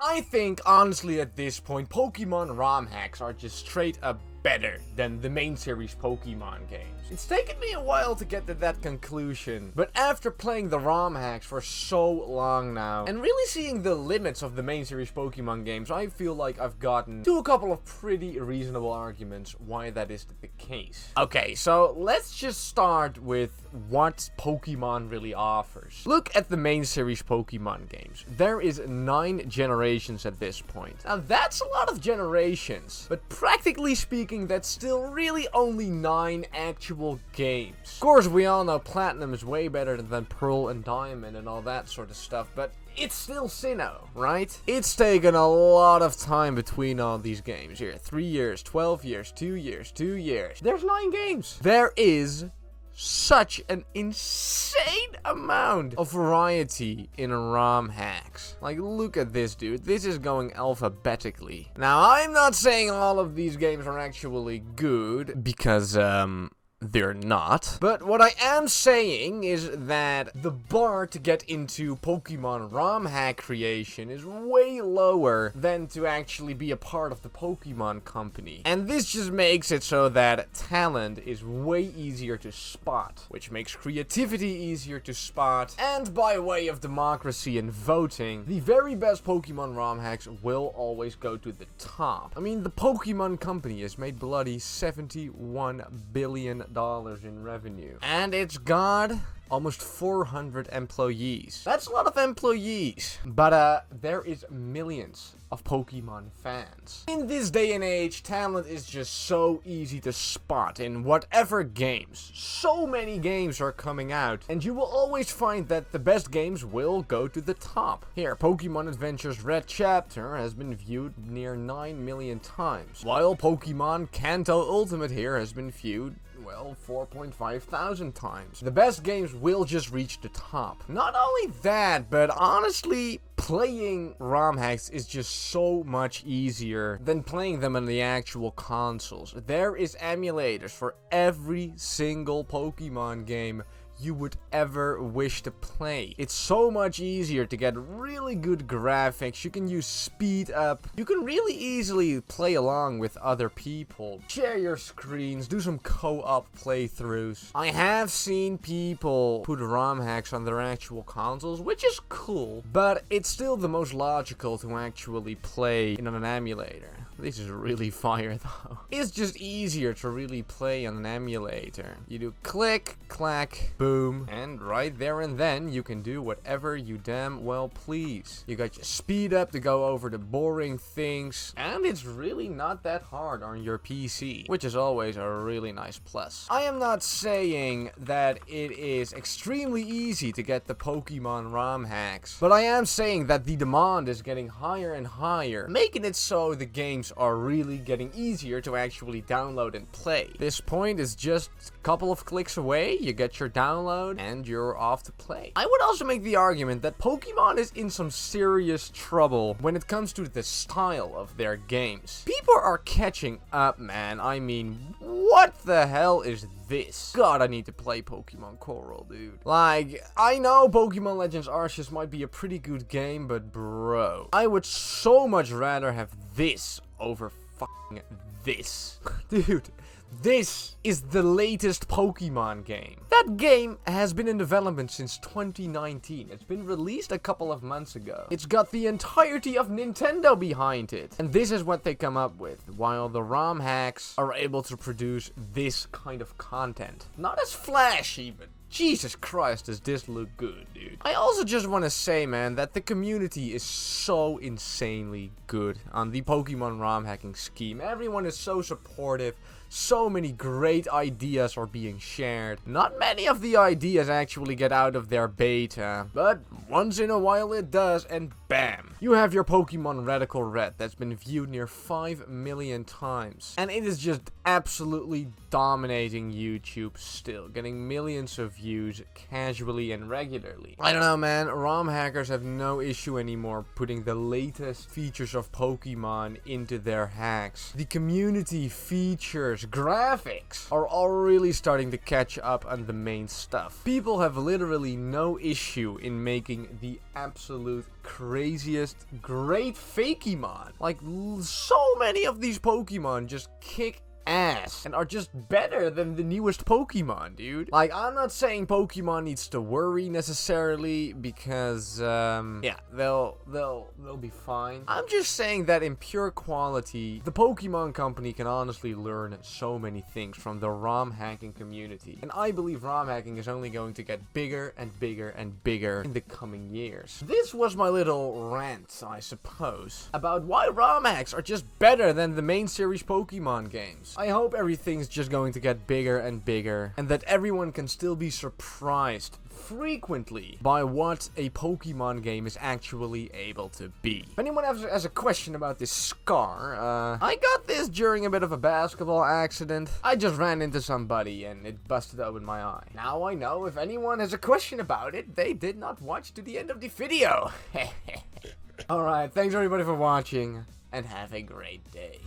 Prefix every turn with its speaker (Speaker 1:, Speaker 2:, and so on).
Speaker 1: I think, honestly, at this point, Pokemon Romhacks are just straight up better than the main series Pokemon games. It's taken me a while to get to that conclusion, but after playing the ROM hacks for so long now, and really seeing the limits of the main series Pokemon games, I feel like I've gotten to a couple of pretty reasonable arguments why that is the case. Okay, so let's just start with what Pokemon really offers. Look at the main series Pokemon games. There is 9 generations at this point. Now that's a lot of generations, but practically speaking, that's still really only 9 actual games. Of course, we all know Platinum is way better than Pearl and Diamond and all that sort of stuff, but it's still Sinnoh, right? It's taken a lot of time between all these games here. 3 years, 12 years, 2 years, 2 years. There's 9 games. There is such an insane amount of variety in ROM hacks. Like, look at this, dude. This is going alphabetically. Now, I'm not saying all of these games are actually good, because, they're not. But what I am saying is that the bar to get into Pokemon ROM hack creation is way lower than to actually be a part of the Pokemon company. And this just makes it so that talent is way easier to spot, which makes creativity easier to spot. And by way of democracy and voting, the very best Pokemon ROM hacks will always go to the top. I mean, the Pokemon company has made bloody $71 billion in revenue, and it's got almost 400 employees. That's a lot of employees, but there is millions of Pokemon fans. In this day and age, talent is just so easy to spot in whatever games. So many games are coming out, and you will always find that the best games will go to the top. Here, Pokemon Adventures Red Chapter has been viewed near 9 million times, while Pokemon Kanto Ultimate here has been viewed, well, 4.5 thousand times. The best games will just reach the top. Not only that, but honestly, playing ROM hacks is just so much easier than playing them on the actual consoles. There is emulators for every single Pokemon game you would ever wish to play. It's so much easier to get really good graphics. You can use speed up. You can really easily play along with other people. Share your screens. Do some co-op playthroughs. I have seen people put ROM hacks on their actual consoles, which is cool, but it's still the most logical to actually play in an emulator. This is really fire though. It's just easier to really play on an emulator. You do click, clack, boom, and right there and then you can do whatever you damn well please. You got your speed up to go over the boring things, and it's really not that hard on your PC, which is always a really nice plus. I am not saying that it is extremely easy to get the Pokemon ROM hacks, but I am saying that the demand is getting higher and higher, making it so the games are really getting easier to actually download and play. This point is just a couple of clicks away, you get your download, and you're off to play. I would also make the argument that Pokemon is in some serious trouble when it comes to the style of their games. People are catching up, man. I mean, what the hell is this? God, I need to play Pokemon Coral, dude. Like, I know Pokemon Legends Arceus might be a pretty good game, but bro, I would so much rather have this over fucking this. Dude, this is the latest Pokemon game. That game has been in development since 2019. It's been released a couple of months ago. It's got the entirety of Nintendo behind it. And this is what they come up with, while the ROM hacks are able to produce this kind of content. Not as flashy, but Jesus Christ, does this look good, dude. I also just want to say, man, that the community is so insanely good on the Pokemon ROM hacking scheme. Everyone is so supportive. So many great ideas are being shared. Not many of the ideas actually get out of their beta, but once in a while it does, and bam! You have your Pokemon Radical Red that's been viewed near 5 million times. And it is just absolutely dominating YouTube still, getting millions of views casually and regularly. I don't know, man, ROM hackers have no issue anymore putting the latest features of Pokemon into their hacks. The community features War's graphics are all really starting to catch up on the main stuff. People have literally no issue in making the absolute craziest great Fakemon. Like, so many of these Pokemon just kick ass and are just better than the newest Pokemon, dude. Like, I'm not saying Pokemon needs to worry necessarily because yeah, they'll be fine. I'm just saying that in pure quality, the Pokemon company can honestly learn so many things from the ROM hacking community, and I believe ROM hacking is only going to get bigger and bigger and bigger in the coming years. This was my little rant, I suppose, about why ROM hacks are just better than the main series Pokemon games. I hope everything's just going to get bigger and bigger, and that everyone can still be surprised frequently by what a Pokemon game is actually able to be. If anyone has a question about this scar, I got this during a bit of a basketball accident. I just ran into somebody and it busted open my eye. Now I know if anyone has a question about it, they did not watch to the end of the video. Alright, thanks everybody for watching, and have a great day.